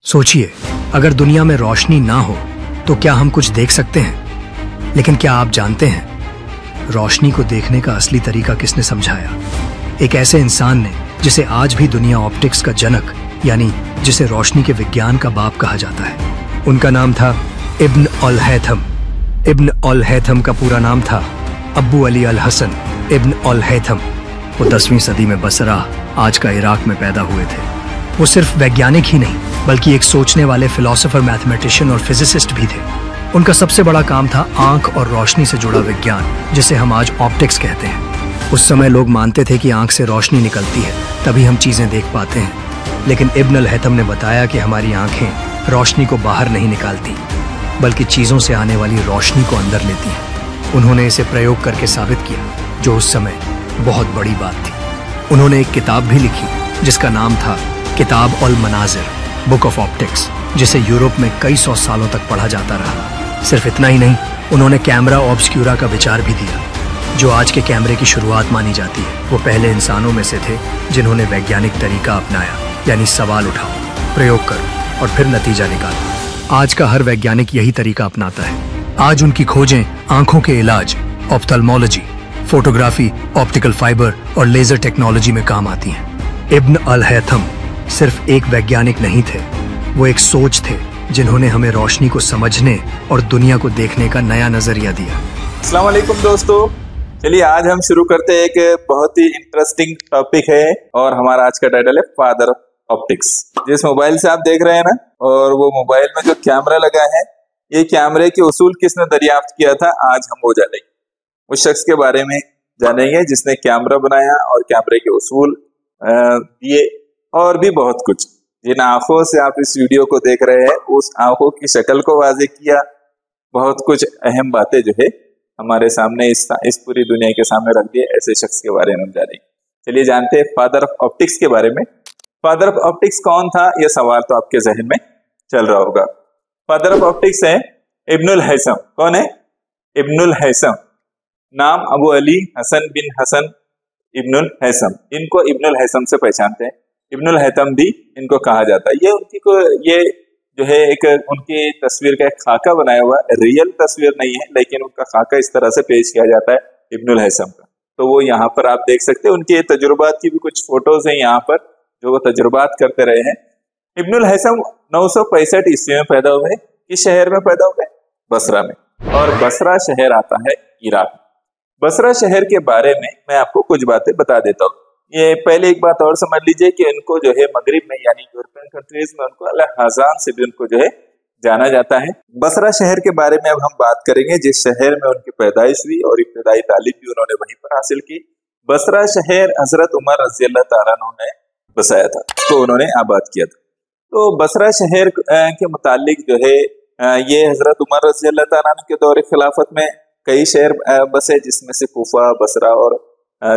सोचिए, अगर दुनिया में रोशनी ना हो तो क्या हम कुछ देख सकते हैं? लेकिन क्या आप जानते हैं रोशनी को देखने का असली तरीका किसने समझाया? एक ऐसे इंसान ने जिसे आज भी दुनिया ऑप्टिक्स का जनक यानी जिसे रोशनी के विज्ञान का बाप कहा जाता है। उनका नाम था इब्न अल हैथम। इब्न अल हैथम का पूरा नाम था अबू अली अल हसन इब्न अल हैथम। वो 10वीं सदी में बसरा, आज का इराक में पैदा हुए थे। वो सिर्फ वैज्ञानिक ही नहीं बल्कि एक सोचने वाले फिलोसोफर, मैथमेटिशियन और फिजिसिस्ट भी थे। उनका सबसे बड़ा काम था आंख और रोशनी से जुड़ा विज्ञान, जिसे हम आज ऑप्टिक्स कहते हैं। उस समय लोग मानते थे कि आंख से रोशनी निकलती है तभी हम चीजें देख पाते हैं, लेकिन इब्न अल हैथम ने बताया कि हमारी आंखें रोशनी को बाहर नहीं निकालती बल्कि चीजों से आने वाली रोशनी को अंदर लेती हैं। उन्होंने इसे प्रयोग करके साबित किया, जो उस समय बहुत बड़ी बात थी। उन्होंने एक किताब भी लिखी जिसका नाम था किताब अल मनाजिर, बुक ऑफ ऑप्टिक्स, जिसे यूरोप में कई सौ सालों तक पढ़ा जाता रहा। सिर्फ इतना ही नहीं, उन्होंने कैमरा ऑब्सक्यूरा का विचार भी दिया, जो आज के कैमरे की शुरुआत मानी जाती है। वो पहले इंसानों में से थे जिन्होंने वैज्ञानिक तरीका अपनाया, यानी सवाल उठाओ, प्रयोग करो और फिर नतीजा निकालो। आज का हर वैज्ञानिक यही तरीका अपनाता है। आज उनकी खोजें आंखों के इलाज, ऑप्थेल्मोलॉजी, फोटोग्राफी, ऑप्टिकल फाइबर और लेजर टेक्नोलॉजी में काम आती हैं। इब्न अल हैथम सिर्फ एक वैज्ञानिक नहीं थे, वो एक सोच थे जिन्होंने हमें रोशनी को समझने और दुनिया को देखने का नया नजरिया दिया। अस्सलाम वालेकुम दोस्तों, चलिए आज हम शुरू करते हैं। एक बहुत ही इंटरेस्टिंग टॉपिक है और हमारा आज का टाइटल है फादर ऑफ ऑप्टिक्स। जिस मोबाइल से आप देख रहे हैं ना, और वो मोबाइल में जो कैमरा लगा है, ये कैमरे के उसूल किसने दरियाफ्त किया था, आज हम वो जानेंगे। उस शख्स के बारे में जानेंगे जिसने कैमरा बनाया और कैमरे के उसूल दिए और भी बहुत कुछ। जिन आंखों से आप इस वीडियो को देख रहे हैं, उस आंखों की शक्ल को वाज़ेह किया। बहुत कुछ अहम बातें जो है हमारे सामने इस पूरी दुनिया के सामने रख दिए। ऐसे शख्स के बारे में हम जानेंगे। चलिए जानते हैं फादर ऑफ ऑप्टिक्स के बारे में। फादर ऑफ ऑप्टिक्स कौन था, यह सवाल तो आपके जहन में चल रहा होगा। फादर ऑफ ऑप्टिक्स है इब्नुल हैसम। कौन है? इब्नुल हैसम। नाम अबू अली हसन बिन हसन इब्नुल हैसम। इनको इब्नुल हैसम से पहचानते हैं। इब्नुल हैतम भी इनको कहा जाता है। ये जो है एक उनकी तस्वीर का एक खाका बनाया हुआ, रियल तस्वीर नहीं है, लेकिन उनका खाका इस तरह से पेश किया जाता है इब्नुल हैसम का। तो वो यहाँ पर आप देख सकते हैं। उनके तजुर्बात की भी कुछ फोटोज हैं यहाँ पर, जो वो तजुर्बात करते रहे हैं। इब्नुल हैसम 965 ईस्वी में पैदा हुए। किस शहर में पैदा हुए? बसरा में। और बसरा शहर आता है इराक में। बसरा शहर के बारे में मैं आपको कुछ बातें बता देता हूँ। ये पहले एक बात और समझ लीजिए कि इनको जो है मगरिब में यानी यूरोपियन कंट्रीज में उनको अल हज़ान से भी उनको जो है जाना जाता है। बसरा शहर के बारे में अब हम बात करेंगे, जिस शहर में उनकी पैदाइश हुई और इब्तिदाई तालीम भी उन्होंने वहीं पर हासिल की। बसरा शहर हजरत उमर रज़ी अल्लाह तआला अन्हु ने बसाया था, तो उन्होंने आबाद किया था। तो बसरा शहर के मुतालिक जो है ये हजरत उमर रज़ी अल्लाह तआला अन्हु के दौर खिलाफत में कई शहर बसे, जिसमें से कूफा, बसरा और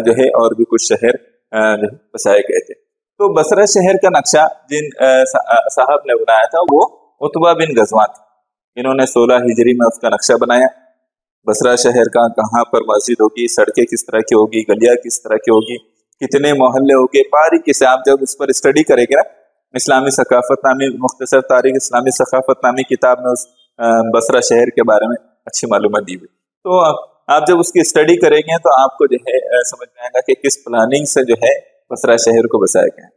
जो है और भी कुछ शहर बसाए गए थे। तो बसरा शहर का नक्शा जिन साहब ने बनाया था वो उतबा बिन गजवान थे। इन्होंने 16 हिजरी में उसका नक्शा बनाया। बसरा शहर का कहाँ पर मस्जिद होगी, सड़कें किस तरह की होगी, गलियां किस तरह की होगी, कितने मोहल्ले होंगे, बारीकी से आप जब इस पर स्टडी करेंगे ना, इस्लामी सकाफत नामी मुख्तसर तारीख इस्लामी सकाफत नामी किताब में उस बसरा शहर के बारे में अच्छी मालूमात दी हुई। तो आप जब उसकी स्टडी करेंगे तो आपको जो है समझ में आएगा कि किस प्लानिंग से जो है बसरा शहर को बसाया गया,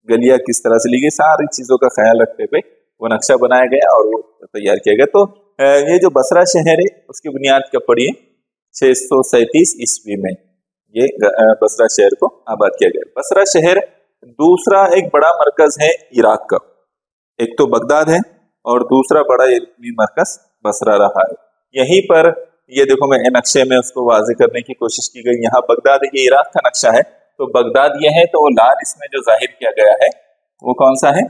गलियां किस तरह से ली गई, सारी चीजों का ख्याल रखते हुए वो नक्शा बनाया गया और वो तैयार किया गया। तो ये जो बसरा शहर है उसकी बुनियाद कब पड़ी है? 637 ईस्वी में ये बसरा शहर को आबाद किया गया। बसरा शहर दूसरा एक बड़ा मरकज है इराक का। एक तो बगदाद है और दूसरा बड़ा इल्मी मरकज बसरा रहा है। यहीं पर ये देखो, मैं नक्शे में उसको वाज़ेह करने की कोशिश की गई। यहाँ बगदाद है, ये इराक का नक्शा है, तो बगदाद ये है, तो वो लाल इसमें जो जाहिर किया गया है वो कौन सा है?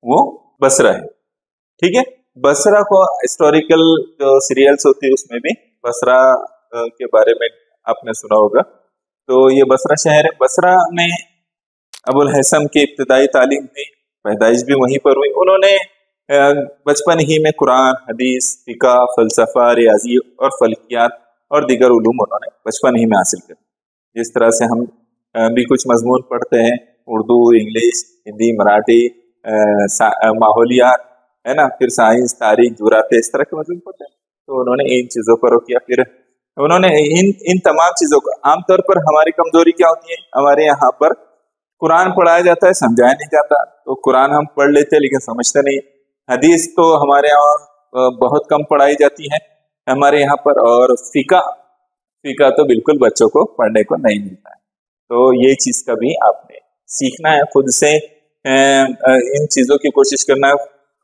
वो बसरा है। ठीक है। बसरा को हिस्टोरिकल जो सीरियल्स होती है उसमें भी बसरा के बारे में आपने सुना होगा। तो ये बसरा शहर है। बसरा में अबुल हैसम की इब्तिदाई तालीम हुई, पैदाइश भी वहीं पर हुई। उन्होंने बचपन ही में कुरान, हदीस, फिक़ा, फ़लसफ़ा, रियाजी और फल्कियात और दीगर उलूम उन्होंने बचपन ही में हासिल कर। जिस तरह से हम भी कुछ मजमून पढ़ते हैं, उर्दू, इंग्लिश, हिंदी, मराठी, माहौलियात है ना, फिर साइंस, तारीख, जुराते, इस तरह के मजमून पढ़ते हैं। तो उन्होंने इन चीज़ों पर किया। फिर उन्होंने इन तमाम चीज़ों को, आमतौर पर हमारी कमजोरी क्या होती है, हमारे यहाँ पर कुरान पढ़ाया जाता है, समझाया नहीं जाता। तो कुरान हम पढ़ लेते हैं लेकिन समझते नहीं। हदीस तो हमारे यहाँ बहुत कम पढ़ाई जाती है हमारे यहाँ पर, और फीका तो बिल्कुल बच्चों को पढ़ने को नहीं मिलता है। तो ये चीज़ का भी आपने सीखना है, खुद से इन चीज़ों की कोशिश करना है।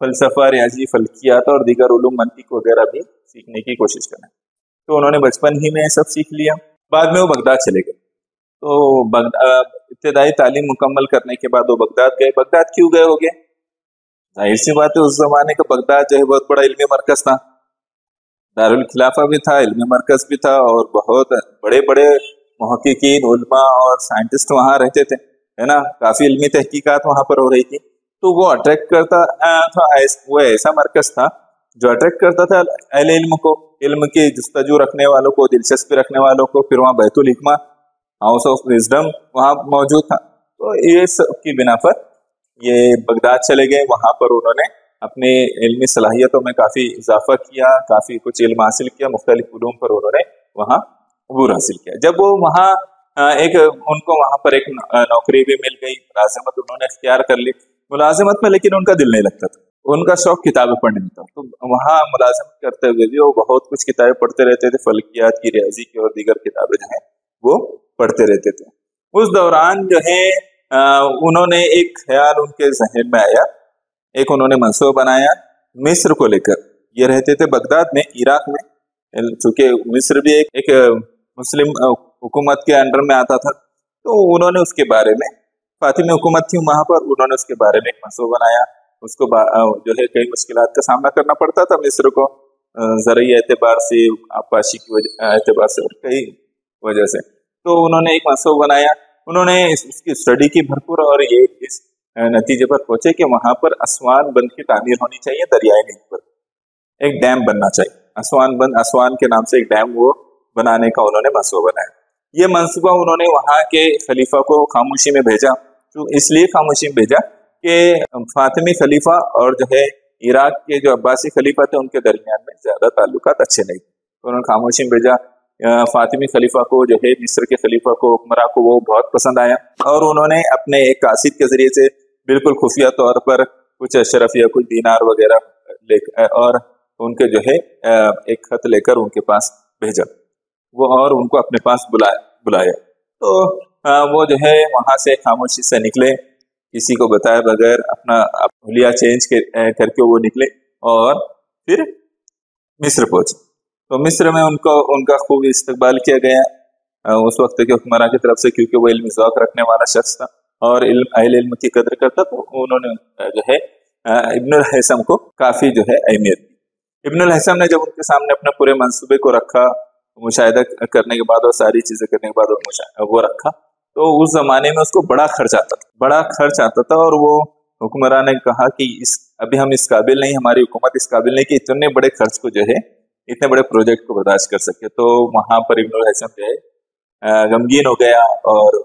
फलसफा, रियाजी, फल्कियात और दीगर उलूम, मंतिक वगैरह भी सीखने की कोशिश करना है। तो उन्होंने बचपन ही में सब सीख लिया। बाद में वो बगदाद चले गए। तो इब्तिदाई तालीम मुकम्मल करने के बाद वो बगदाद गए। बगदाद क्यों गए होंगे? जाहिर सी बात है, उस जमाने का बगदाद जो है बहुत बड़ा इल्मी मरकज था, दारुल खिलाफा भी था, इल्मी मरकज भी था, और बहुत बड़े बड़े मुहक्किकीन, उलमा और साइंटिस्ट वहाँ रहते थे, है ना। काफी इल्मी तहकीकात वहाँ पर हो रही थी। तो वो अट्रैक्ट करता था, वो ऐसा मरकज था जो अट्रैक्ट करता था अहले इल्म को, इल्म की जस्तजू रखने वालों को, दिलचस्पी रखने वालों को। फिर वहाँ बैतुल हिकमा, हाउस ऑफ विजडम वहाँ मौजूद था। तो ये सब की बिना पर ये बगदाद चले गए। वहाँ पर उन्होंने अपने इल्मी सलाहियतों में काफ़ी इजाफा किया, काफ़ी कुछ इल्म हासिल किया, मुख्तलिफ उलूम पर उन्होंने वहाँ अबूर हासिल किया। जब वो वहाँ उनको वहाँ पर एक नौकरी भी मिल गई, मुलाजिमत उन्होंने इख्तियार कर ली मुलाजिमत में, लेकिन उनका दिल नहीं लगता था, उनका शौक किताबें पढ़ने में था। तो वहाँ मुलाजिमत करते हुए भी वो बहुत कुछ किताबें पढ़ते रहते थे, फल्कियात की, रियाजी की और दीगर किताबें जो हैं वो पढ़ते रहते थे। उस दौरान जो है उन्होंने एक ख्याल उनके जहन में आया, एक उन्होंने मंसूबा बनाया मिस्र को लेकर। ये रहते थे बगदाद में, इराक में, चूंकि मिस्र भी एक मुस्लिम हुकूमत के अंडर में आता था। तो उन्होंने उसके बारे में, फातिमी हुकूमत थी वहाँ पर, उन्होंने उसके बारे में एक मंसूबा बनाया। उसको जो है कई मुश्किलात का सामना करना पड़ता था मिस्र को, ज़रूरी एतबार से, आपाशी की एतबार से और कई वजह से। तो उन्होंने एक मंसूबा बनाया, उन्होंने इसकी स्टडी की भरपूर, और ये इस नतीजे पर पहुंचे कि वहाँ पर असवान बंद की तामीर होनी चाहिए, दरियाई नील पर एक डैम बनना चाहिए। असवान के नाम से एक डैम वो बनाने का उन्होंने मंसूबा बनाया। ये मंसूबा उन्होंने वहाँ के खलीफा को खामोशी में भेजा। तो इसलिए खामोशी में भेजा कि फातिमी खलीफा और जो है इराक के जो अब्बासी खलीफा थे उनके दरमियान में ज्यादा ताल्लुकात अच्छे नहीं थे। तो उन्होंने खामोशी में भेजा। फातिमी खलीफा को जो है मिस्र के खलीफा को, हुक्मरान को वो बहुत पसंद आया, और उन्होंने अपने एक कासिद के जरिए से बिल्कुल खुफिया तौर पर कुछ अशरफ या कुछ दीनार वगैरह और उनके जो है एक खत लेकर उनके पास भेजा वो, और उनको अपने पास बुलाया। तो वो जो है वहां से खामोशी से निकले, किसी को बताए बगैर अपना हुलिया चेंज करके वो निकले और फिर मिस्र पहुंचे। तो मिस्र में उनका खूब इस्तकबाल किया गया उस वक्त के हुक्मरान की तरफ से, क्योंकि वो इल्मी ज़ौक़ रखने वाला शख्स था और अहले इल्म की कदर करता। तो उन्होंने जो है इब्नुल हैसम को काफ़ी जो है अहमियत दी। इब्नुल हैसम ने जब उनके सामने अपने पूरे मंसूबे को रखा, मुशाहिदा करने के बाद और सारी चीज़ें करने के बाद वो रखा, तो उस जमाने में उसको बड़ा खर्च आता था और वो हुक्मरान ने कहा कि अभी हम इस काबिल नहीं, हमारी हुकूमत इस काबिल नहीं कि इतने बड़े खर्च को जो है, इतने बड़े प्रोजेक्ट को बर्दाश्त कर सके। तो वहां पर इब्नुल हैसम जो है गमगीन हो गया और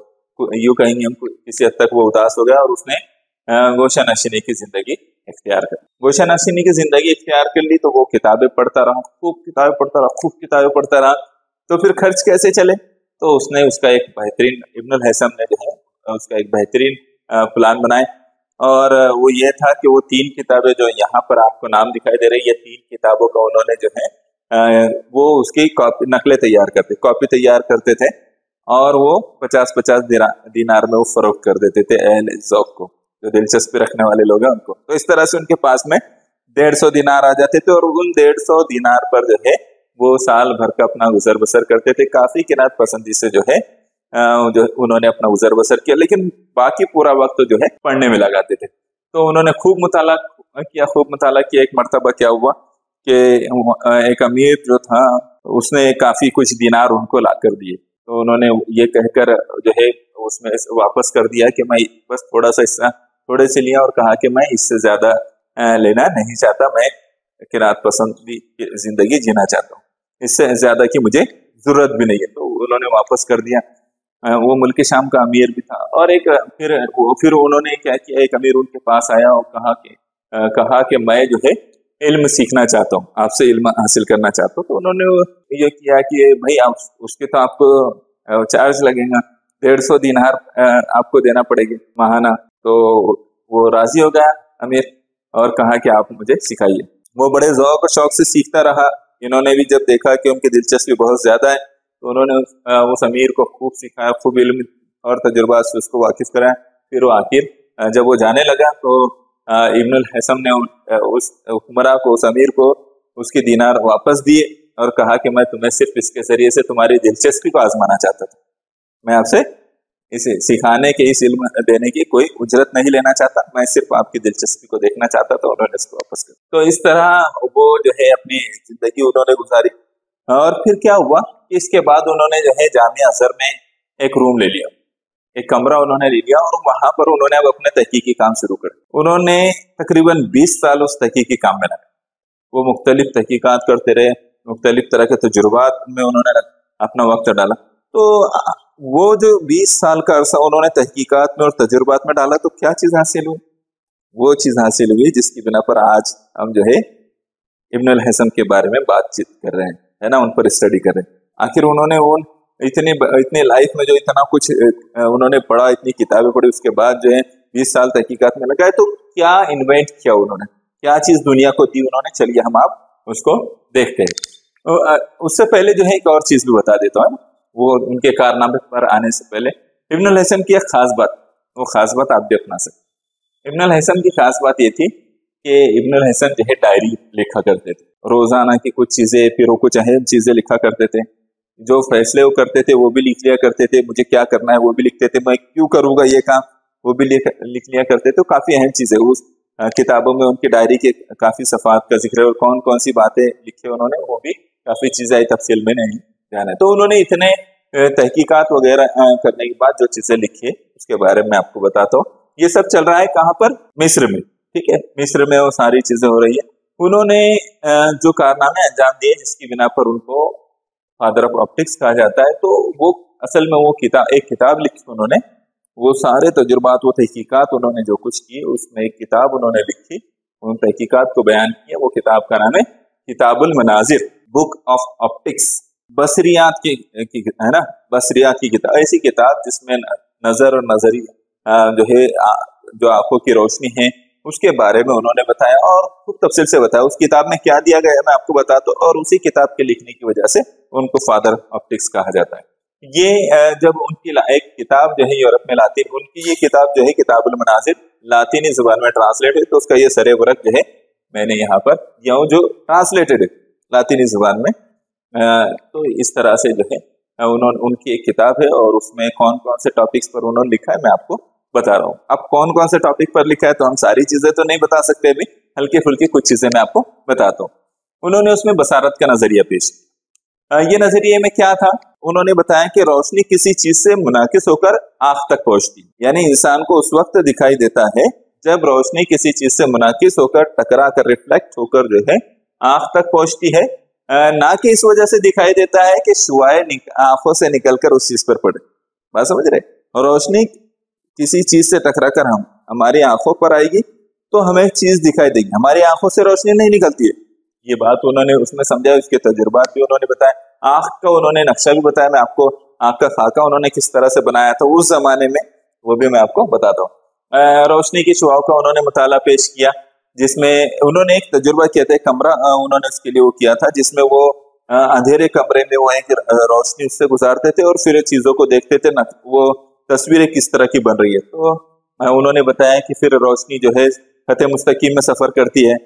यूं कहेंगे हम किसी हद तक वो उदास हो गया और उसने गोशा नशीनी की जिंदगी इख्तियार कर ली। गोशा नशीनी की जिंदगी इख्तियार कर ली तो वो किताबें पढ़ता रहा, खूब किताबें पढ़ता रहा। तो फिर खर्च कैसे चले? तो उसने उसका एक बेहतरीन, इब्नुल हैसम ने जो है उसका एक बेहतरीन प्लान बनाए, और वो ये था कि वो 3 किताबें जो यहाँ पर आपको नाम दिखाई दे रही है, 3 किताबों का उन्होंने जो है वो उसकी नकलें तैयार कॉपी तैयार करते थे और वो 50-50 दीनार में वो फरोख्त कर देते थे अहले ज़ौक़ को, जो दिलचस्पी रखने वाले लोग हैं उनको। तो इस तरह से उनके पास में 150 दीनार आ जाते थे और उन 150 दीनार पर जो है वो साल भर का अपना गुजर बसर करते थे। काफी किनात पसंदी से जो है जो उन्होंने अपना गुजर बसर किया, लेकिन बाकी पूरा वक्त जो है पढ़ने में लगाते थे। तो उन्होंने खूब मुताला किया। एक मर्तबा क्या हुआ कि एक अमीर जो था उसने काफी कुछ दीनार उनको ला कर दिए। तो उन्होंने ये कहकर जो है उसमें वापस कर दिया कि मैं बस थोड़े से लिया और कहा कि मैं इससे ज्यादा लेना नहीं चाहता, मैं किरात पसंदी जिंदगी जीना चाहता हूँ, इससे ज्यादा की मुझे जरूरत भी नहीं है। तो उन्होंने वापस कर दिया। वो मुल्क शाम का अमीर भी था। और एक फिर उन्होंने क्या किया, एक अमीर उनके पास आया और कहा कि मैं जो है इल्म सीखना चाहता हूँ, आपसे इल्म हासिल करना चाहता हूँ। तो उन्होंने ये किया कि भाई आप उसके तो आपको चार्ज लगेगा, 150 दिनार आपको देना पड़ेगी माहाना। तो वो राजी हो गया अमीर और कहा कि आप मुझे सिखाइए। वो बड़े ज़ौक़ और शौक से सीखता रहा। इन्होंने भी जब देखा कि उनकी दिलचस्पी बहुत ज्यादा है तो उन्होंने उस अमीर को खूब सिखाया, खूब इल्म और तजुर्बा से उसको वाकिफ कराया। फिर वो आखिर जब वो जाने लगा तो इब्नुल हैसम ने उस हुक्मरां को, उस अमीर को उसकी दीनार वापस दिए और कहा कि मैं तुम्हें सिर्फ इसके जरिए से तुम्हारी दिलचस्पी को आजमाना चाहता था, मैं आपसे इसे सिखाने के, इस इल्म देने की कोई उजरत नहीं लेना चाहता, मैं सिर्फ आपकी दिलचस्पी को देखना चाहता था। उन्होंने इसको वापस कर। तो इस तरह वो जो है अपनी जिंदगी उन्होंने गुजारी। और फिर क्या हुआ, इसके बाद उन्होंने जो है जामिया अज़हर में एक रूम ले लिया, एक कमरा उन्होंने ले लिया और वहां पर उन्होंने अब अपने तहकीकी काम शुरू कर। उन्होंने तकरीबन 20 साल उस तहकीकी काम में लगा। वो मुख्तलिफ तहकीकात करते रहे, मुख्तलिफ तरह के तजुर्बात में उन्होंने अपना वक्त डाला। तो वो जो 20 साल का अरसा उन्होंने तहकीकात में और तजुर्बात में डाला, तो क्या चीज हासिल हुई? वो चीज हासिल हुई जिसकी बिना पर आज हम जो है इब्नुल हैसम के बारे में बातचीत कर रहे हैं, है ना, उन पर स्टडी कर रहे हैं। आखिर उन्होंने इतने लाइफ में जो इतना कुछ उन्होंने पढ़ा, इतनी किताबें पढ़ी, उसके बाद जो है 20 साल तहकीकात में लगाए, तो क्या इन्वेंट किया उन्होंने, क्या चीज दुनिया को दी उन्होंने? चलिए हम आप उसको देखते हैं। उससे पहले जो है एक और चीज भी बता देता हूँ, वो उनके कारनामे पर आने से पहले इब्नुल हैसम की एक खास बात, वो खास बात आप भी अपना सकते। इब्नुल हैसम की खास बात ये थी कि इब्नुल हैसम जो है डायरी लिखा करते थे, रोजाना की कुछ चीजें, फिर वो कुछ अहम चीजें लिखा करते थे। जो फैसले वो करते थे वो भी लिख लिया करते थे, मुझे क्या करना है वो भी लिखते थे, मैं क्यों करूंगा ये काम वो भी लिख लिया करते थे। तो काफी अहम चीजें उस किताबों में, उनकी डायरी के काफी सफात का जिक्र है और कौन कौन सी बातें लिखी उन्होंने, वो भी काफी चीजें तफसील में नहीं जाना है। तो उन्होंने इतने तहकीकात वगैरह करने के बाद जो चीजें लिखी है उसके बारे में आपको बताता हूँ। ये सब चल रहा है कहाँ पर? मिस्र में, ठीक है, मिस्र में वो सारी चीजें हो रही है। उन्होंने जो कारनामे अंजाम दिए जिसकी बिना पर उनको फादर ऑफ ऑप्टिक्स कहा जाता है, तो वो असल में वो एक किताब लिखी उन्होंने, वो सारे तजुर्बात, वो तहकीकात उन्होंने जो कुछ की उसमें एक किताब उन्होंने लिखी, उन तहकीकात को बयान किया। वो किताब का नाम है किताबुल मनाजिर, बुक ऑफ ऑप्टिक्स, बसरियात की है ना, बसरियात की किताब, ऐसी किताब जिसमें नजर और नजरी जो है जो आंखों की रोशनी है उसके बारे में उन्होंने बताया और खूब तफसील से बताया। उस किताब में क्या दिया गया है मैं आपको बताता हूँ, और उसी किताब के लिखने की वजह से उनको फादर ऑप्टिक्स कहा जाता है। ये जब उनकी एक किताब जो है यूरोप में लातीन, उनकी ये किताब जो है किताबुल मनाजिर लातीनी जुबान में ट्रांसलेट है, तो उसका ये सरे वरक जो है मैंने यहाँ पर दिया हूँ जो ट्रांसलेटेड है लातीनी जुबान में। तो इस तरह से जो है उनकी एक किताब है और उसमें कौन कौन से टॉपिक्स पर उन्होंने लिखा है मैं आपको बता रहा हूँ। अब कौन कौन से टॉपिक पर लिखा है तो हम सारी चीजें तो नहीं बता सकते, अभी हल्की फुल्की कुछ चीजें मैं आपको बताता हूँ। उन्होंने उसमें बसारत का नजरिया पेश किया। ये नजरिए में क्या था, उन्होंने बताया कि रोशनी किसी चीज से मुनाकिस होकर आंख तक पहुंचती है, यानी इंसान को उस वक्त दिखाई देता है जब रोशनी किसी चीज से मुनाकिस होकर टकरा कर रिफ्लेक्ट होकर जो है आंख तक पहुंचती है, ना कि इस वजह से दिखाई देता है कि शुआएं आंखों से निकलकर उस चीज पर पड़े। बात समझ रहे? रोशनी किसी चीज से टकरा कर हमारी आंखों पर आएगी तो हमें चीज दिखाई देगी, हमारी आंखों से रोशनी नहीं निकलती है। ये बात उन्होंने उसमें समझा, उसके तजुर्बात भी उन्होंने बताया, आंख का उन्होंने नक्शा भी बताया, मैं आपको आंख का खाका उन्होंने किस तरह से बनाया था उस जमाने में वो भी मैं आपको बताता हूँ। रोशनी की शुआओं का उन्होंने मुताला पेश किया, जिसमें उन्होंने एक तजुर्बा किया था, एक कमरा उन्होंने उसके लिए वो किया था जिसमें वो अंधेरे कमरे में वो एक रोशनी उससे गुजारते थे और फिर चीजों को देखते थे, वो तस्वीरें किस तरह की बन रही है। तो उन्होंने बताया कि फिर रोशनी जो है खते मुस्तकीम में सफर करती है,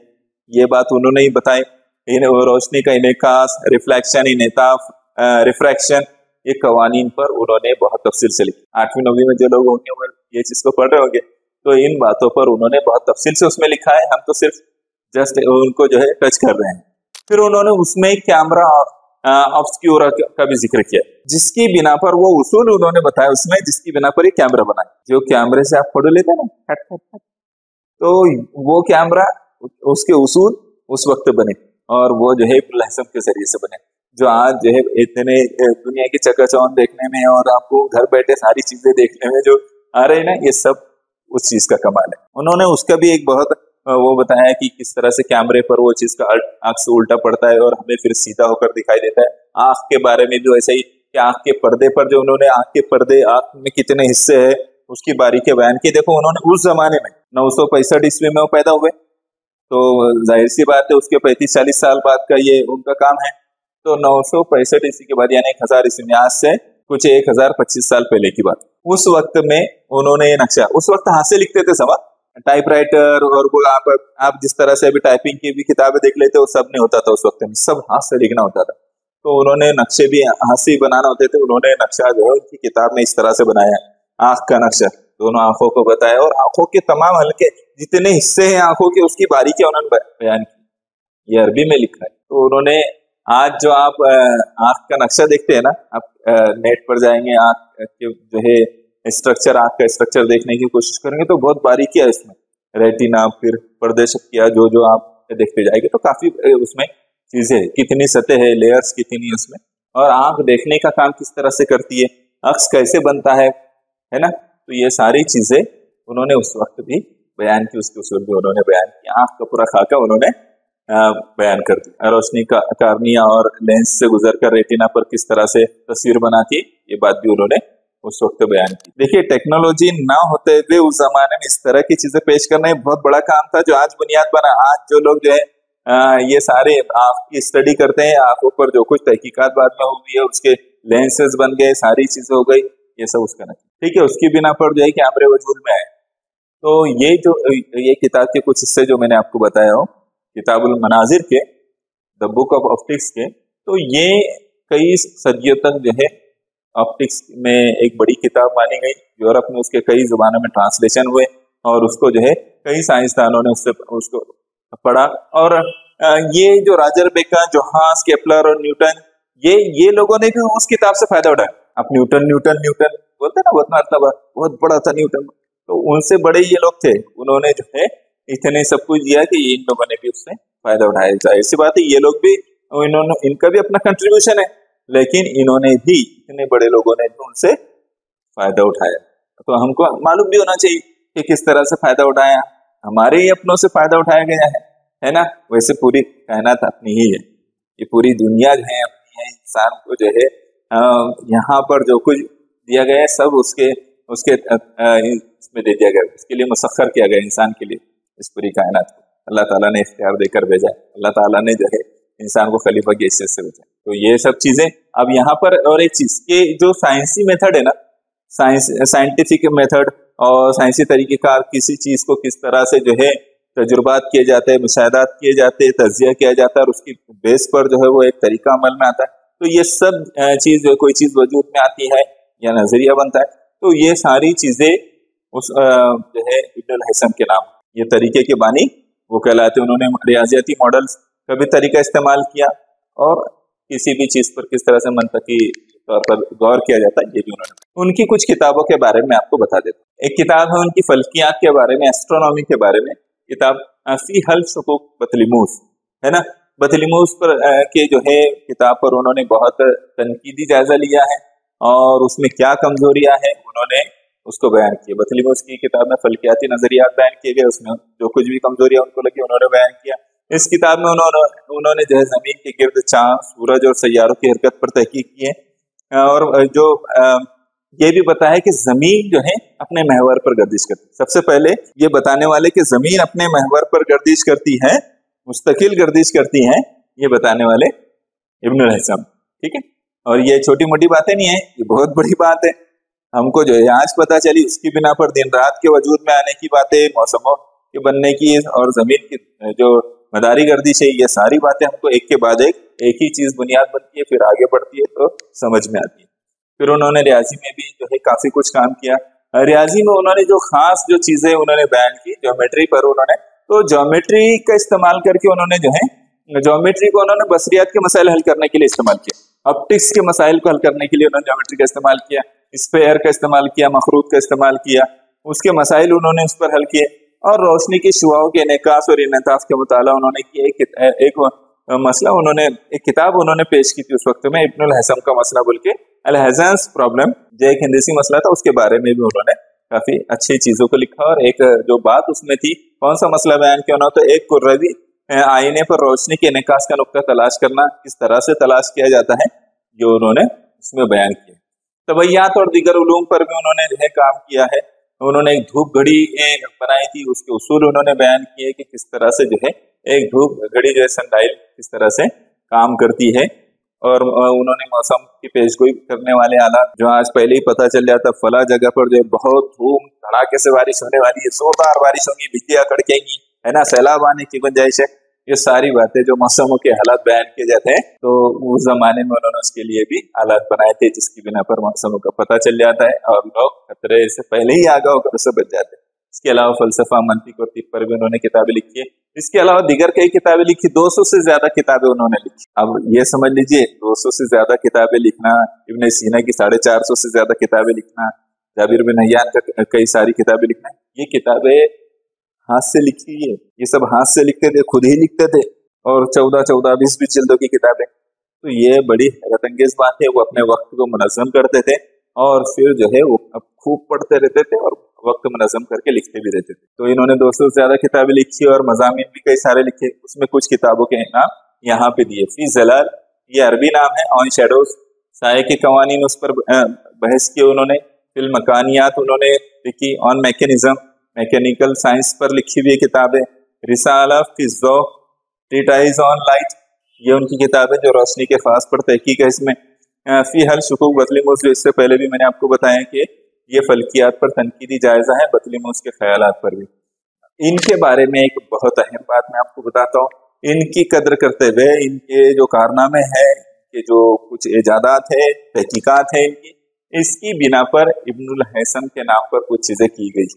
ये बात उन्होंने ही बताई। रोशनी का इनेकास, रिफ्लेक्शन, इनेताफ, रिफ्रैक्शन, ये कवानीन पर उन्होंने बहुत तफसील से लिखी। 8वीं 9वीं में जो लोग होंगे वो ये चीज को पढ़ रहे होंगे, तो इन बातों पर उन्होंने बहुत तफसील से उसमें लिखा है, हम तो सिर्फ जस्ट उनको जो है टच कर रहे हैं। फिर उन्होंने उसमें कैमरा ऑब्सक्यूरा का भी जिक्र किया, जिसकी बिना पर वो उसूल उन्होंने बताया उसमें, जिसकी बिना पर ये कैमरा बना, जो कैमरे से आप फोटो लेते हैं ना खट खट खट, तो वो कैमरा उसके उसूल उस वक्त बने और वो जो है इब्नुल हैसम के जरिए से बने। जो आज जो है इतने दुनिया की चकाचौंध देखने में और आपको घर बैठे सारी चीजें देखने में जो आ रहे हैं ना, ये सब उस चीज का कमाल है। उन्होंने उसका भी एक बहुत वो बताया कि किस तरह से कैमरे पर वो चीज का आंख से उल्टा पड़ता है और हमें फिर सीधा होकर दिखाई देता है। आंख के बारे में भी वैसे ही कि आंख के पर्दे पर जो उन्होंने आंख के पर्दे, आंख में कितने हिस्से है, उसकी बारीकी बयान की। देखो उन्होंने उस जमाने में 965 ईस्वी में वो पैदा हुए, तो जाहिर सी बात है उसके 35-40 साल बाद का ये उनका काम है। तो 965 ईस्वी के बाद यानी 1000 ईस्वी में, आज से कुछ 1025 साल पहले की बात। उस वक्त में उन्होंने ये नक्शा, उस वक्त हाथ से लिखते थे सब, टाइपराइटर और वो आप जिस तरह से अभी टाइपिंग की भी किताबें देख लेते हो, सब नहीं होता था उस वक्त में, सब हाथ से लिखना होता था। तो उन्होंने नक्शे भी हाथ से ही बनाना होते थे। उन्होंने नक्शा जो है उनकी किताब में इस तरह से बनाया, आंख का नक्शा, दोनों आंखों को बताया और आंखों के तमाम हल्के जितने हिस्से हैं आंखों के, उसकी बारीकी उन्होंने बयान की। ये अरबी में लिखा है। तो उन्होंने आज जो आप आंख का नक्शा देखते हैं ना, आप नेट पर जाएंगे, आंख के जो है स्ट्रक्चर, आंख का स्ट्रक्चर देखने की कोशिश करेंगे तो बहुत बारीकी है इसमें, रेटिना, फिर पर्दे शक्किया, जो आप देखते जाएंगे तो काफी उसमें चीजें, कितनी सतह है, लेयर्स कितनी है उसमें, और आंख देखने का काम किस तरह से करती है, अक्स कैसे बनता है ना। तो ये सारी चीजें उन्होंने उस वक्त भी बयान की, उसके उसूल भी उन्होंने बयान किया। आंख का पूरा खाका उन्होंने बयान कर दिया। रोशनी का कार्निया और लेंस से गुजरकर रेटिना पर किस तरह से तस्वीर बनाती है, ये बात भी उन्होंने उस वक्त बयान की। देखिए टेक्नोलॉजी ना होते हुए उस जमाने में इस तरह की चीजें पेश करना एक बहुत बड़ा काम था, जो आज बुनियाद बना। आज जो लोग जो है ये सारे आंख की स्टडी करते हैं, आंखों पर जो कुछ तहकीकात बाद में हुई है, उसके लेंसेज बन गए, सारी चीजें हो गई, ये सब उसका नहीं, ठीक है। उसकी बिना पर जो है कैमरे वजूद में आए। तो ये किताब के कुछ हिस्से जो मैंने आपको बताया हो, किताबुल मनाजिर के, द बुक ऑफ ऑप्टिक्स के, तो ये कई सदियों तक जो है ऑप्टिक्स में एक बड़ी किताब मानी गई। यूरोप में उसके कई जुबानों में ट्रांसलेशन हुए और उसको जो है कई साइंसदानों ने उसको पढ़ा। और ये जो रॉजर बेकन, जोहान्स, केपलर और न्यूटन, ये लोगों ने भी उस किताब से फायदा उठाया। अब न्यूटन बोलते ना, बहुत बड़ा था न्यूटन, तो उनसे बड़े ये लोग थे, उन्होंने जो है इतने सब कुछ दिया कि इन लोगों ने भी उससे फायदा उठाया। जाहिर सी बात है ये लोग भी, इनका भी अपना कंट्रीब्यूशन है, लेकिन इन्होंने भी, इतने बड़े लोगों ने भी उनसे फायदा उठाया। तो हमको मालूम भी होना चाहिए कि किस तरह से फायदा उठाया। हमारे ही अपनों से फायदा उठाया गया है ना। वैसे पूरी कायनात अपनी ही है, ये पूरी दुनिया जो है अपनी है। इंसान को जो है यहाँ पर जो कुछ दिया गया है सब उसके इसमें दे दिया गया, उसके लिए मुसख्खर किया गया इंसान के लिए। इस पूरी कायनात को अल्लाह ताला ने इख्तियार देकर भेजा, अल्लाह ताला ने जो है इंसान को खलीफा की हैसियत से भेजा। तो ये सब चीजें अब यहाँ पर, और एक चीज के जो साइंसी मेथड है ना, साइंटिफिक मेथड और साइंसी तरीके का, किसी चीज को किस तरह से जो है तजुर्बात किए जाते हैं, मुशाहदात किए जाते हैं, तज्जिया किया जाता है और उसकी बेस पर जो है वो एक तरीका अमल में आता है। तो ये सब चीज, कोई चीज वजूद में आती है या नजरिया बनता है, तो ये सारी चीजें उस जो है इब्नुल हैसम के नाम, ये तरीके के बानी वो कहलाते। उन्होंने रियाजियाती मॉडल्स का भी तरीका इस्तेमाल किया और किसी भी चीज पर किस तरह से मंतकी तौर पर गौर किया जाता है, ये भी उन्होंने। उनकी कुछ किताबों के बारे में आपको बता देता हूँ। एक किताब है उनकी फल्कियात के बारे में, एस्ट्रोनॉमी के बारे में, किताब फी हल शुकूक बतलिमूस है ना। बतलिमूस पर के जो है किताब पर उन्होंने बहुत तनकीदी जायजा लिया है और उसमें क्या कमजोरियां हैं उन्होंने उसको बयान किया। बतलिमूस की किताब में फल्कियाती नजरियात बयान किए गए, उसमें जो कुछ भी कमजोरियां उनको लगी उन्होंने बयान किया। इस किताब में उन्होंने जो है जमीन के गिर्द चांद, सूरज और सैयारों की हरकत पर तहकीक की है और जो ये भी बताया कि जमीन जो है अपने महवर पर गर्दिश करती है। सबसे पहले ये बताने वाले कि जमीन अपने महवर पर गर्दिश करती है, मुस्तकिल गर्दिश करती है, ये बताने वाले इब्नुल हैसम, ठीक है। और ये छोटी मोटी बातें नहीं है, ये बहुत बड़ी बात है। हमको जो है आज पता चली, उसकी बिना पर दिन रात के वजूद में आने की बातें, मौसमों के बनने की और जमीन की जो मदारी गर्दिश है, ये सारी बातें हमको एक के बाद एक ही चीज बुनियाद बनती है, फिर आगे बढ़ती है तो समझ में आती है। फिर उन्होंने रियाजी में भी जो है काफी कुछ काम किया। रियाजी में उन्होंने जो खास जो चीजें उन्होंने बयान की, ज्योमेट्री पर उन्होंने, तो ज्योमेट्री का इस्तेमाल करके उन्होंने जो है ज्योमेट्री को उन्होंने बसरियात के मसाइल हल करने के लिए इस्तेमाल किया। ऑप्टिक्स के मसाइल को हल करने के लिए उन्होंने ज्योमेट्री का इस्तेमाल किया, स्फेयर का इस्तेमाल किया, मखरूत का इस्तेमाल किया, उसके मसाइल उन्होंने उस पर हल किए। और रोशनी की शुआओं के इनेकास और इनताफ के मुताला उन्होंने किया। एक मसला उन्होंने एक किताब उन्होंने पेश की थी उस वक्त में, इब्नुल हैसम का मसला बोल के, अल हैज़न्स प्रॉब्लम, जो एक हिंदीसी मसला था उसके बारे में भी उन्होंने काफी अच्छी चीजों को लिखा। और एक जो बात उसमें थी, कौन सा मसला बयान किया उन्होंने, तो एक कुर्रवी आईने पर रोशनी के निकास का नुक्ता तलाश करना किस तरह से तलाश किया जाता है, जो उन्होंने उसमें बयान किया। तबैयात और दीगर उलूम पर भी उन्होंने जो है काम किया है। उन्होंने एक धूप घड़ी बनाई थी, उसके उसूल उन्होंने बयान किए कि किस तरह से जो है एक धूप घड़ी जो है सनडाइल किस तरह से काम करती है। और उन्होंने मौसम की पेशगोई करने वाले आलात, जो आज पहले ही पता चल जाता फला जगह पर जो है बहुत धूम धड़ाके से बारिश होने वाली है, जोरदार बारिश होगी, बिजलियां कड़केंगी, है ना, सैलाब आने की गुंजाइश है, ये सारी बातें जो मौसमों के हालात बयान किए जाते हैं, तो उस जमाने में उन्होंने उसके लिए भी हालात बनाए थे जिसकी बिना पर मौसमों का पता चल जाता है और लोग खतरे से पहले ही आगाह होकर उससे बच जाते हैं। इसके अलावा फलसफा, मंतिक और तिब पर भी उन्होंने किताबें लिखी है। इसके अलावा दीगर कई किताबें लिखी, 200 से ज्यादा किताबें उन्होंने लिखी। अब ये समझ लीजिए 200 से ज्यादा किताबें लिखना, इब्न सीना की 450 से ज्यादा किताबें लिखना, जाबिर बिन हय्यान का कई सारी किताबें लिखना, ये किताबें हाथ से लिखी है, ये सब हाथ से लिखते थे, खुद ही लिखते थे, और 14-14, 20-20 जिल्दों की किताबें। तो ये बड़ी हैरत अंगेज बात है। वो अपने वक्त को मुनज़्ज़म करते थे और फिर जो है वो खूब पढ़ते रहते थे और वक्त मुनज़्ज़म करके लिखते भी रहते थे। तो इन्होंने 200 से ज्यादा किताबें लिखी और मज़ामीन भी कई सारे लिखे। उसमें कुछ किताबों के नाम यहाँ पे दिए। फी ज़लाल, ये अरबी नाम है। ऑन शैडोज, साये के कवानीन, उस पर बहस किए उन्होंने। फिल मकानियात उन्होंने लिखी। ऑन मैकेनिज्म, मैकेनिकल साइंस पर लिखी हुई किताबें। रिसाला फी ज़ौक़, ट्रीटाइज ऑन लाइट, ये उनकी किताब है जो रोशनी के खास पर तहकीक है। इसमें फी हल शुकूक बतलीमूस, जो इससे पहले भी मैंने आपको बताया कि ये फल्कियात पर तनकीदी जायजा है, बतलीमूस के ख्यालात पर भी। इनके बारे में एक बहुत अहम बात मैं आपको बताता हूँ। इनकी कदर करते हुए इनके जो कारनामे हैं, ये जो कुछ इजादात है, तहकीकात है इनकी, इसकी बिना पर इब्नुल हैसम के नाम पर कुछ चीजें की गई।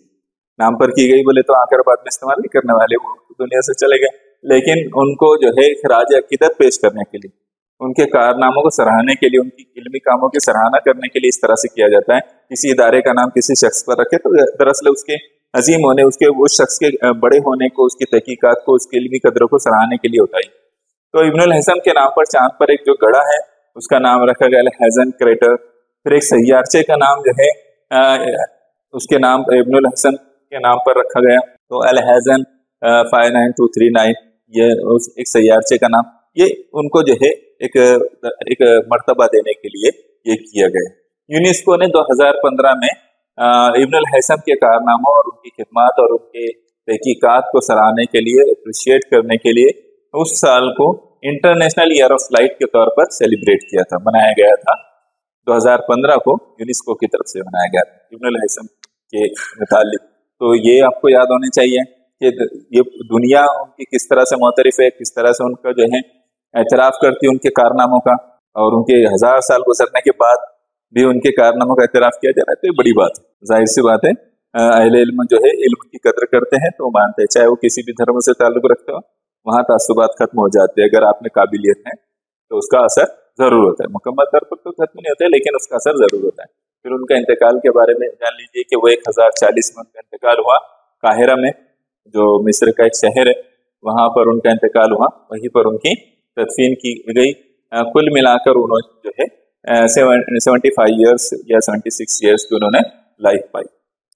नाम पर की गई बोले तो आकर बाद में इस्तेमाल नहीं करने वाले, वो दुनिया से चले गए, लेकिन उनको जो है खराज अकीदत पेश करने के लिए, उनके कारनामों को सराहने के लिए, उनकी इल्मी कामों की सराहना करने के लिए इस तरह से किया जाता है। किसी इदारे का नाम किसी शख्स पर रखे तो दरअसल उसके अजीम होने, उसके उस शख्स के बड़े होने को, उसकी तहकीकात को, उसकी इल्मी कदरों को सराहने के लिए होता है। तो इब्नुल हैसम के नाम पर चांद पर एक जो गड़ा है उसका नाम रखा गया हैज़न क्रेटर। फिर एक सैयारचे का नाम जो है उसके नाम इब्नुल हैसम के नाम पर रखा गया, तो अल हैज़न 59239, ये एक सैयारचे का नाम, ये उनको जो है एक मर्तबा देने के लिए ये किया गया। यूनेस्को ने 2015 में इब्नुल हैसम के कारनामों और उनकी खिदमत और उनके तहकीकात को सराहने के लिए, अप्रिशिएट करने के लिए उस साल को इंटरनेशनल ईयर ऑफ लाइट के तौर पर सेलिब्रेट किया था, मनाया गया था। 2015 को यूनेस्को की तरफ से मनाया गया था इब्नुल हैसम के मुतालिक। तो ये आपको याद होने चाहिए कि ये दुनिया उनकी किस तरह से मोतरिफ है, किस तरह से उनका जो है एतराफ़ करती है उनके कारनामों का, और उनके 1000 साल गुजरने के बाद भी उनके कारनामों का एतराफ़ किया जा रहा है। तो ये बड़ी बात है, जाहिर सी बात है। अहले इल्म जो है इल्म की कदर करते हैं तो मानते हैं, चाहे वो किसी भी धर्म से ताल्लुक रखते हो, वहाँ तासुबात खत्म हो जाते हैं। अगर आप में काबिलियत है तो उसका असर जरूर होता है, मुकम्मल तौर पर तो खत्म नहीं होता है लेकिन उसका असर जरूर होता है। फिर उनका इंतकाल के बारे में जान लीजिए कि वो 1040 में उनका इंतकाल हुआ काहिरा में, जो मिस्र का एक शहर है, वहाँ पर उनका इंतकाल हुआ, वहीं पर उनकी तदफीन की गई। कुल मिलाकर उन्होंने जो है 75 ईयर्स या 76 ईयर्स की उन्होंने लाइफ पाई,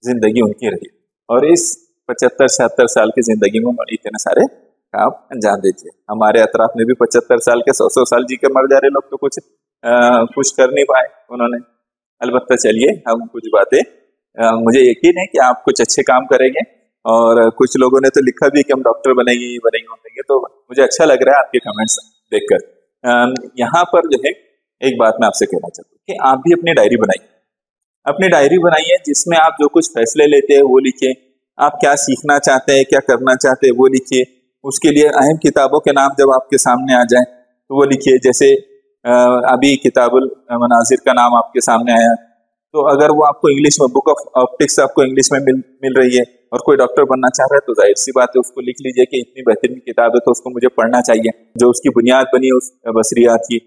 जिंदगी उनकी रही। और इस 75-76 साल की जिंदगी में उन्होंने इतने सारे काम अंजाम दे दिए। हमारे अतराफ में भी 75 साल के 100 साल जी के मर जा रहे लोग, तो कुछ कर नहीं पाए उन्होंने। अलबत्ता चलिए हम कुछ बातें, मुझे यकीन है कि आप कुछ अच्छे काम करेंगे, और कुछ लोगों ने तो लिखा भी कि हम डॉक्टर बनेंगे, तो मुझे अच्छा लग रहा है आपके कमेंट्स देखकर। यहाँ पर जो है एक बात मैं आपसे कहना चाहता हूँ कि आप भी अपनी डायरी बनाइए, जिसमें आप जो कुछ फैसले लेते हैं वो लिखिए, आप क्या सीखना चाहते हैं, क्या करना चाहते हैं वो लिखिए। उसके लिए अहम किताबों के नाम जब आपके सामने आ जाएं तो वो लिखिए। जैसे अभी किताबुल मनाजिर का नाम आपके सामने आया, तो अगर वो आपको इंग्लिश में, बुक ऑफ ऑप्टिक्स आपको इंग्लिश में मिल रही है और कोई डॉक्टर बनना चाह रहा है, तो जाहिर सी बात है उसको लिख लीजिए कि इतनी बेहतरीन किताब है तो उसको मुझे पढ़ना चाहिए, जो उसकी बुनियाद बनी है उस बसरियात की।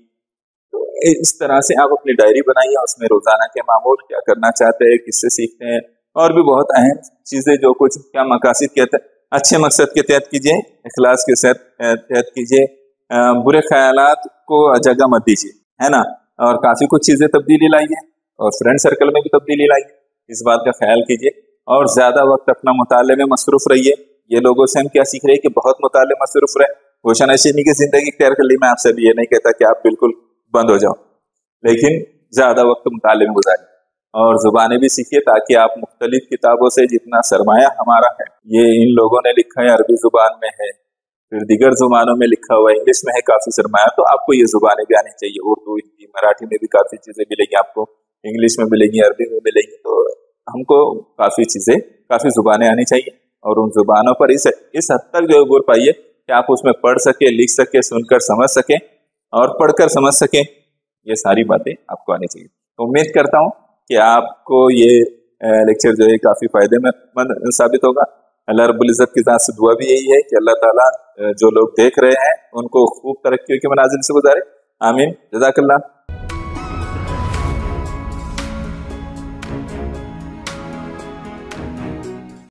तो इस तरह से आप अपनी डायरी बनाइए, उसमें रोजाना के मामूल क्या करना चाहते हैं, किससे सीखते हैं, और भी बहुत अहम चीजें जो कुछ क्या मकासद के तहत, अच्छे मकसद के तहत कीजिए, इखलास के तहत कीजिए, बुरे ख्यालात को जगह मत दीजिए, है ना। और काफी कुछ चीजें तब्दीली लाइए और फ्रेंड सर्कल में भी तब्दीली लाइए, इस बात का ख्याल कीजिए। और ज्यादा वक्त अपना मुताले में मसरूफ रहिए। ये लोगों से हम क्या सीख रहे हैं कि बहुत मुताले मसरूफ रहे, रोशनशीनी की जिंदगी इख्तियार कर ली। मैं आपसे भी ये नहीं कहता कि आप बिल्कुल बंद हो जाओ, लेकिन ज्यादा वक्त मुताले में गुजारिए और जुबानें भी सीखिए, ताकि आप मुख्तलिफ किताबों से जितना सरमाया हमारा है, ये इन लोगों ने लिखा है अरबी जुबान में है, फिर दीगर जुबानों में लिखा हुआ है, इंग्लिश में है काफी सरमाया, तो आपको ये जुबानें भी आनी चाहिए। उर्दू, हिंदी, मराठी में भी काफी चीजें मिलेंगी आपको, इंग्लिश में मिलेंगी, अरबी में मिलेंगी। तो हमको काफी चीजें, काफी जुबानें आनी चाहिए और उन जुबानों पर इस हद तक जो गुर पाइए कि आप उसमें पढ़ सके, लिख सके, सुनकर समझ सके और पढ़कर समझ सके। ये सारी बातें आपको आनी चाहिए। तो उम्मीद करता हूँ कि आपको ये लेक्चर जो है काफी फायदेमंद साबित होगा। अल्लाह रब्बुल इज्जत की जात से दुआ भी यही है कि अल्लाह ताला जो लोग देख रहे हैं उनको खूब तरक्की के मनाजिल से गुजारे। आमीन। जज़ाकल्लाह।